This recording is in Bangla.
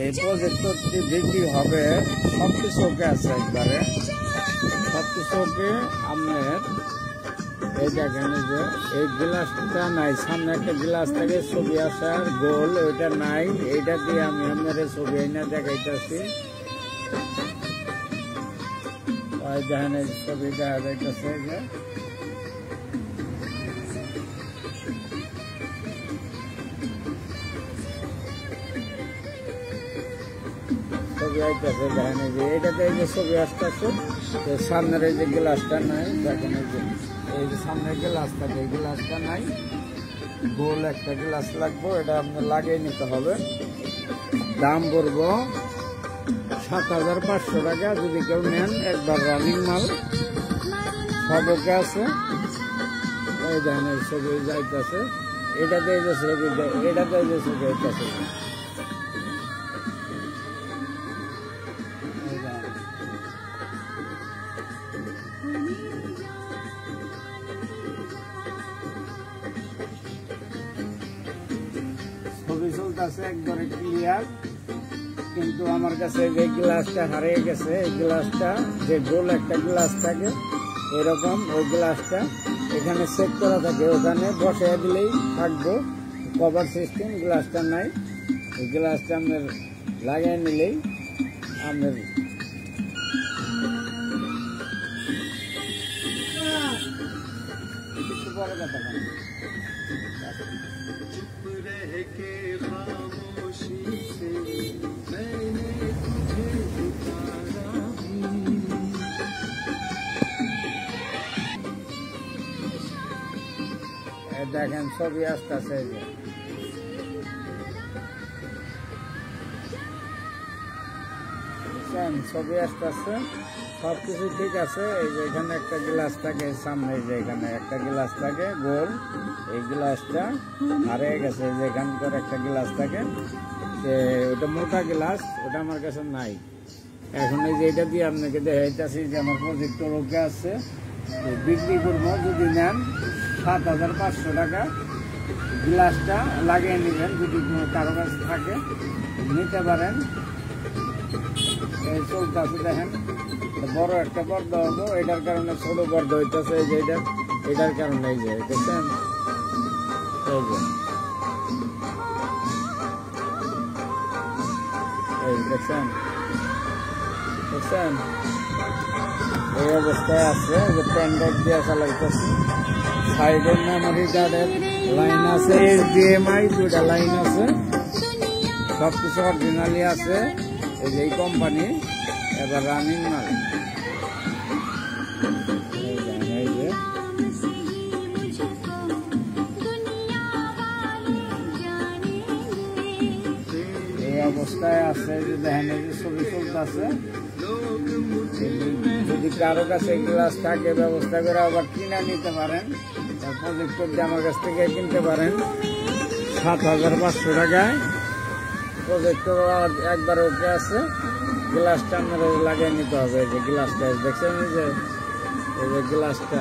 এই প্রজেক্টরটি বিক্রি হবে, সবকিছু ওকে আছে একবারে, সবকিছু ওকে। আপনার এই দেখেন যে এই গ্লাসটা নাই, সামনে একটা গ্লাস থেকে ছবি আছে আর গোল, ওইটা নাই। এইটা দিয়ে আমি আপনার ছবি এনে দেখাইতেছি। দেখেন এই ছবি দেখা যাইতেছে যে ছবি আইতেছে। দেখেন এই যে এইটাতে এই যে ছবি আসতেছে, সামনের এই যে গ্লাসটা নাই। দেখেন এই যে সামনের গ্লাস থাকে, এই গ্লাসটা নাই, গোল একটা গ্লাস লাগবে, এটা আপনার লাগিয়ে নিতে হবে। দাম পড়বো 7,500 টাকা। যদি কেউ নেন একবার রানিং মাল, সব ওকে আছে। এই দেখেন এই ছবি যাইতেছে, এটাতে এই যে ছবি, এটাতে এই যে ছবি আইতেছে। ছবি চলতেছে একবারে ক্লিয়ার, কিন্তু আমার কাছে যে গ্লাসটা হারিয়ে গেছে, এই গ্লাসটা যে গোল একটা গ্লাস থাকে এরকম, ওই গ্লাসটা এখানে সেট করা থাকে, ওখানে বসাই দিলেই থাকবো কভার সিস্টেম। গ্লাসটা নাই, এই গ্লাসটা আপনার লাগিয়ে নিলেই আপনার কিছু বড় কথা না। দেখেন ছবি আসতেছে, ছবি আসতেছে, সবকিছু ঠিক আছে। এই যে এখানে একটা গ্লাস থাকে সামনে, যে এখানে একটা গ্লাস থাকে গোল, এই গ্লাসটা হারিয়ে গেছে। যে এখানকার একটা গ্লাস থাকে, ওটা মোটা গ্লাস, ওটা আমার কাছে নাই। এখন এই যে এটা দিয়ে আপনাকে দেখাইতেছি যে আমার প্রজেক্টর ওকে আছে, বিক্রি করবো। যদি নেন 7,500 টাকা। গ্লাসটা লাগিয়ে নেবেন, যদি কারো কাছে থাকে নিতে পারেন। এই চলতেছে দেখেন, বড় একটা পর্দা হবো, এটার কারণে ছোট পর্দা হইতেছে। এই যে এটার কারণে এই যে দেখছেন, এই যে এই দেখছেন দেখছেন এই অবস্থায় আছে। যে প্যান্ডেল দিয়ে চালাইতেছি, সাইডের মেমোরি কার্ডের লাইন আছে, HDMI 2টা লাইন আছে, সবকিছু অরিজিনালি আছে। এই যে এই কোম্পানি, এবার রানিং মাল। এই যে এই অবস্থায় আছে। যে দেখেন এই যে ছবি চলতেছে। যদি কারো কাছে গ্লাস থাকে ব্যবস্থা করে আবার কিনে নিতে পারেন। প্রজেক্টর দিয়ে আমার কাছ থেকে কিনতে পারেন 7,500 টাকায়। প্রজেক্টর একবার ওকে আছে, গ্লাসটা আপনার লাগিয়ে নিতে হবে। যে গ্লাসটা দেখছেন, এই যে গ্লাসটা